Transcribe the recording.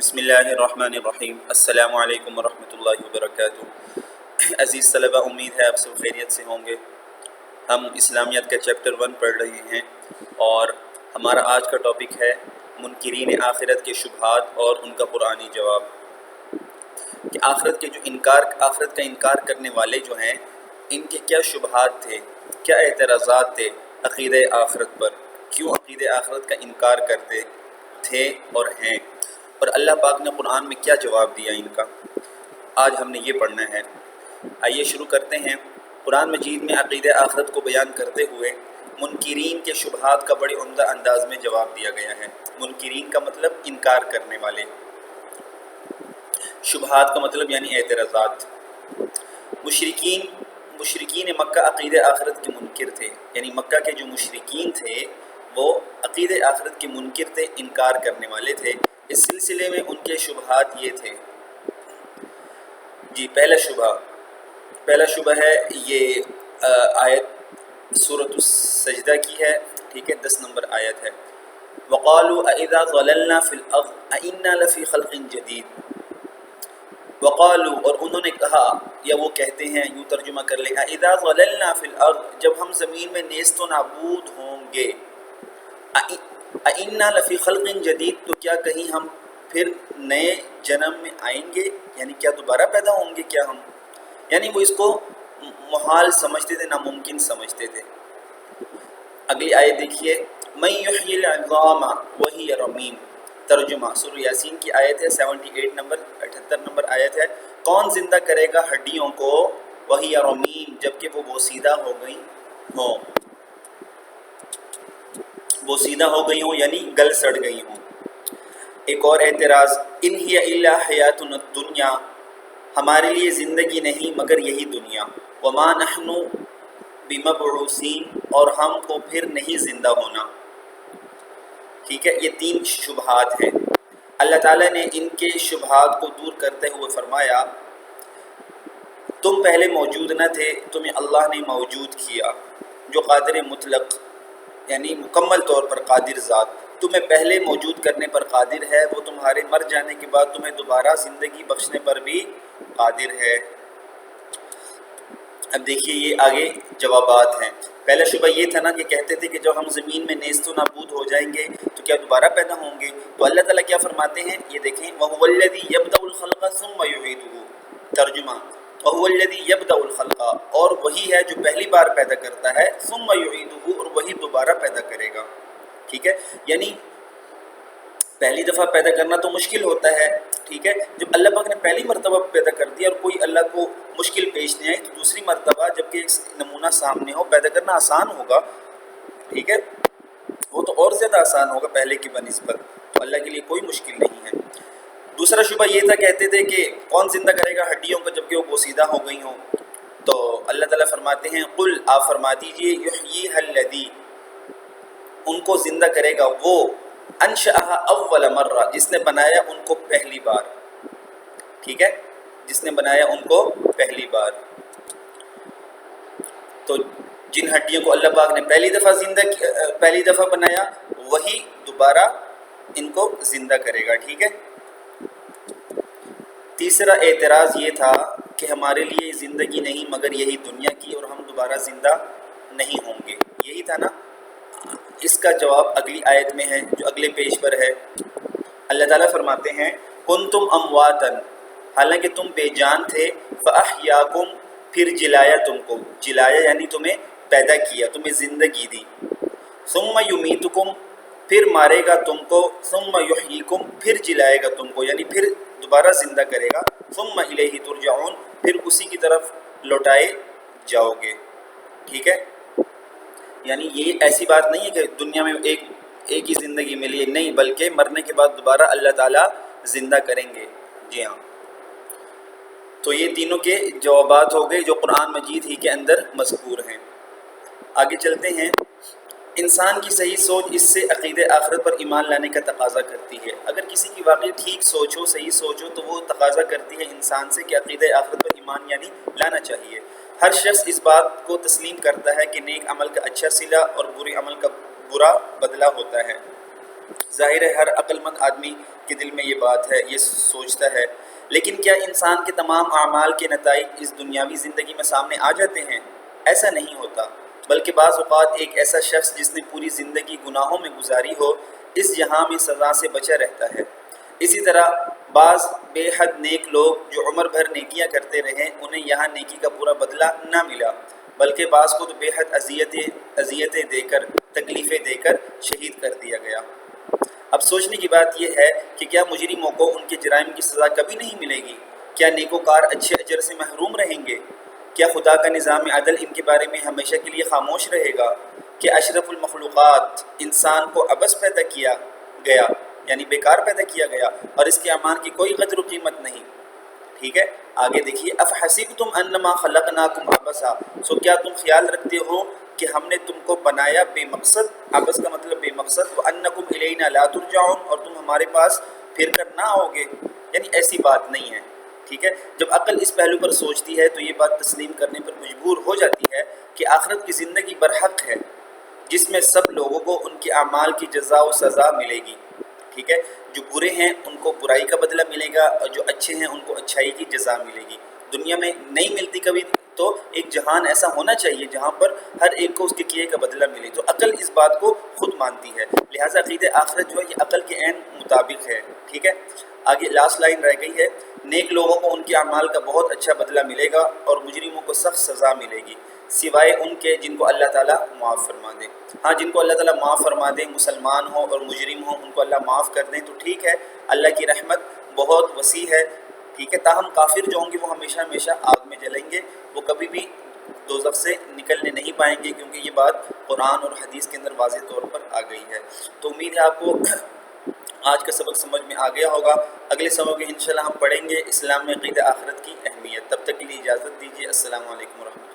بسم اللہ الرحمن الرحیم۔ السلام علیکم ورحمۃ اللہ وبرکاتہ۔ عزیز طلبہ، امید ہے آپ سب خیریت سے ہوں گے۔ ہم اسلامیات کا چیپٹر 1 پڑھ رہے ہیں اور ہمارا آج کا ٹاپک ہے منکرین آخرت کے شبہات اور ان کا قرآنی جواب۔ کہ آخرت کا انکار کرنے والے جو ہیں، ان کے کیا شبہات تھے، کیا اعتراضات تھے عقیدہ آخرت پر، کیوں عقیدہ آخرت کا انکار کرتے تھے اور ہیں، اور اللہ پاک نے قرآن میں کیا جواب دیا ان کا۔ آج ہم نے یہ پڑھنا ہے۔ آئیے شروع کرتے ہیں۔ قرآن مجید میں عقیدہ آخرت کو بیان کرتے ہوئے منکرین کے شبہات کا بڑے عمدہ انداز میں جواب دیا گیا ہے۔ منکرین کا مطلب انکار کرنے والے، شبہات کا مطلب یعنی اعتراضات۔ مشرکین مکہ عقیدہ آخرت کے منکر تھے، یعنی مکہ کے جو مشرکین تھے وہ عقیدہ آخرت کے منکر تھے، انکار کرنے والے تھے۔ اس سلسلے میں ان کے شبہات یہ تھے۔ جی، پہلا شبہ ہے یہ آیت سورۃ السجدہ کی ہے، ٹھیک ہے، 10 نمبر آیت ہے۔ وَقَالُوا أَإِذَا ضَلَلْنَا فِي الْأَرْضِ أَإِنَّا لَفِي خَلْقٍ جَدِيدٍ۔ وَقَالُوا، اور انہوں نے کہا یا وہ کہتے ہیں، یوں ترجمہ کر لیں، أَإِذَا ضَلَلْنَا فِي الْأَرْضِ، جب ہم زمین میں نیست و نابود ہوں گے، أَإِنَّا لَفِي خَلْقٍ جَدِيدٍ، تو کیا کہیں ہم پھر نئے جنم میں آئیں گے، یعنی کیا دوبارہ پیدا ہوں گے کیا ہم، یعنی وہ اس کو محال سمجھتے تھے، ناممکن سمجھتے تھے۔ اگلی آیت دیکھیے، مَن يُحْيِي الْعِظَامَ وَهِيَ رَمِيمٌ۔ ترجمہ سورہ یاسین کی آیت ہے، 78 نمبر آیت ہے۔ کون زندہ کرے گا ہڈیوں کو، وَهِيَ رَمِيمٌ، جبکہ وہ بوسیدہ ہو گئی ہوں، یعنی گل سڑ گئی ہوں۔ ایک اور اعتراض، ان ہی الا حیاتنا الدنیا، ہمارے لیے زندگی نہیں مگر یہی دنیا، وما نحن بمبعوثین، اور ہم کو پھر نہیں زندہ ہونا۔ ٹھیک ہے، یہ 3 شبہات ہیں۔ اللہ تعالیٰ نے ان کے شبہات کو دور کرتے ہوئے فرمایا، تم پہلے موجود نہ تھے، تمہیں اللہ نے موجود کیا، جو قادر مطلق یعنی مکمل طور پر قادر ذات، تمہیں پہلے موجود کرنے پر قادر ہے، وہ تمہارے مر جانے کے بعد تمہیں دوبارہ زندگی بخشنے پر بھی قادر ہے۔ اب دیکھیے یہ آگے جوابات ہیں۔ پہلا شبہ یہ تھا نا کہ کہتے تھے کہ جب ہم زمین میں نیست و نابود ہو جائیں گے تو کیا دوبارہ پیدا ہوں گے، تو اللہ تعالیٰ کیا فرماتے ہیں، یہ دیکھیں، وَهُوَ الَّذِي يَبْدَأُ الْخَلْقَ ثُمَّ يُعِيدُهُ۔ ترجمہ، وَهُوَ الَّذِي يَبْدَأُ الْخَلْقَ، اور وہی ہے جو پہلی بار پیدا کرتا ہے، ثُمَّ يُعِيدُهُ، اور وہی دوبارہ پیدا کرے گا۔ ٹھیک ہے، یعنی پہلی دفعہ پیدا کرنا تو مشکل ہوتا ہے، ٹھیک ہے، جب اللہ پاک نے پہلی مرتبہ پیدا کر دیا اور کوئی اللہ کو مشکل پیش نہیں آئی، تو دوسری مرتبہ جبکہ ایک نمونہ سامنے ہو، پیدا کرنا آسان ہوگا، ٹھیک ہے، وہ تو اور زیادہ آسان ہوگا پہلے کی بنسبت، تو اللہ کے لیے کوئی مشکل نہیں ہے۔ دوسرا شبہ یہ تھا، کہتے تھے کہ کون زندہ کرے گا ہڈیوں کو جبکہ وہ بوسیدہ ہو گئی ہوں، تو اللہ تعالیٰ فرماتے ہیں، قل، آپ فرما دیجئے، یحییھا الذی، ان کو زندہ کرے گا وہ، انشأھا اول مرہ، جس نے بنایا ان کو پہلی بار، ٹھیک ہے، جس نے بنایا ان کو پہلی بار۔ تو جن ہڈیوں کو اللہ پاک نے پہلی دفعہ بنایا، وہی دوبارہ ان کو زندہ کرے گا، ٹھیک ہے۔ تیسرا اعتراض یہ تھا کہ ہمارے لیے زندگی نہیں مگر یہی دنیا کی، اور ہم دوبارہ زندہ نہیں ہوں گے، یہی تھا نا۔ اس کا جواب اگلی آیت میں ہے جو اگلے پیج پر ہے۔ اللہ تعالیٰ فرماتے ہیں، کنتم امواتا، حالانکہ تم بے جان تھے، فاحیاکم، پھر جلایا تم کو، جلایا یعنی تمہیں پیدا کیا، تمہیں زندگی دی، ثم یمیتکم، پھر مارے گا تم کو، ثم یحییکم، پھر جلائے گا تم کو، یعنی پھر دوبارہ زندہ کرے گا، ثم الیہ ترجعون، پھر اسی کی طرف لوٹائے جاؤ گے، ٹھیک ہے۔ یعنی یہ ایسی بات نہیں ہے کہ دنیا میں ایک ہی زندگی ملی ہے، نہیں، بلکہ مرنے کے بعد دوبارہ اللہ تعالیٰ زندہ کریں گے، جی ہاں۔ تو یہ تینوں کے جوابات ہو گئے جو قرآن مجید ہی کے اندر مذکور ہیں۔ آگے چلتے ہیں۔ انسان کی صحیح سوچ اس سے عقیدہ آخرت پر ایمان لانے کا تقاضا کرتی ہے۔ اگر کسی کی واقعی ٹھیک سوچ ہو، صحیح سوچ ہو، تو وہ تقاضا کرتی ہے انسان سے کہ عقیدہ آخرت پر ایمان یعنی لانا چاہیے۔ ہر شخص اس بات کو تسلیم کرتا ہے کہ نیک عمل کا اچھا صلہ اور برے عمل کا برا بدلہ ہوتا ہے۔ ظاہر ہے ہر عقل مند آدمی کے دل میں یہ بات ہے، یہ سوچتا ہے، لیکن کیا انسان کے تمام اعمال کے نتائج اس دنیاوی زندگی میں سامنے آ جاتے ہیں؟ ایسا نہیں ہوتا، بلکہ بعض اوقات ایک ایسا شخص جس نے پوری زندگی گناہوں میں گزاری ہو اس جہاں میں سزا سے بچا رہتا ہے۔ اسی طرح بعض بے حد نیک لوگ جو عمر بھر نیکیاں کرتے رہے انہیں یہاں نیکی کا پورا بدلہ نہ ملا، بلکہ بعض کو تو بے حد اذیتیں دے کر، تکلیفیں دے کر شہید کر دیا گیا۔ اب سوچنے کی بات یہ ہے کہ کیا مجرموں کو ان کے جرائم کی سزا کبھی نہیں ملے گی؟ کیا نیکوکار اچھے اجر سے محروم رہیں گے؟ کیا خدا کا نظام عدل ان کے بارے میں ہمیشہ کے لیے خاموش رہے گا کہ اشرف المخلوقات انسان کو عبث پیدا کیا گیا، یعنی بیکار پیدا کیا گیا، اور اس کے اعمال کی کوئی قدر و قیمت نہیں؟ ٹھیک ہے، آگے دیکھیے، افحسبتم انما خلقناکم عبثا، سو کیا تم خیال رکھتے ہو کہ ہم نے تم کو بنایا بے مقصد؟ عبث کا مطلب بے مقصد، وانکم الینا لا ترجعون، اور تم ہمارے پاس پھر کر نہ آؤگے، یعنی ایسی بات نہیں ہے۔ ٹھیک ہے، جب عقل اس پہلو پر سوچتی ہے تو یہ بات تسلیم کرنے پر مجبور ہو جاتی ہے کہ آخرت کی زندگی برحق ہے، جس میں سب لوگوں کو ان کے اعمال کی جزا و سزا ملے گی۔ ٹھیک ہے، جو برے ہیں ان کو برائی کا بدلہ ملے گا، اور جو اچھے ہیں ان کو اچھائی کی جزا ملے گی۔ دنیا میں نہیں ملتی کبھی، تو ایک جہان ایسا ہونا چاہیے جہاں پر ہر ایک کو اس کے کیے کا بدلہ ملے، تو عقل اس بات کو خود مانتی ہے، لہٰذا عقید آخرت جو ہے یہ عقل کے عین مطابق ہے۔ ٹھیک ہے، آگے لاسٹ لائن رہ گئی ہے، نیک لوگوں کو ان کے اعمال کا بہت اچھا بدلہ ملے گا اور مجرموں کو سخت سزا ملے گی، سوائے ان کے جن کو اللہ تعالیٰ معاف فرما دے۔ ہاں، جن کو اللہ تعالیٰ معاف فرما دے، مسلمان ہوں اور مجرم ہوں، ان کو اللہ معاف کر دیں تو ٹھیک ہے، اللہ کی رحمت بہت وسیع ہے۔ ٹھیک ہے، تاہم کافر جو ہوں گے وہ ہمیشہ ہمیشہ آگ میں جلیں گے، وہ کبھی بھی دوزخ سے نکلنے نہیں پائیں گے، کیونکہ یہ بات قرآن اور حدیث کے اندر واضح طور پر آ گئی ہے۔ تو امید ہے آپ کو آج کا سبق سمجھ میں آ گیا ہوگا۔ اگلے سبق میں انشاءاللہ ہم پڑھیں گے اسلام میں عقیدہ آخرت کی اہمیت۔ تب تک کے لیے اجازت دیجیے، السلام علیکم ورحمۃ اللہ۔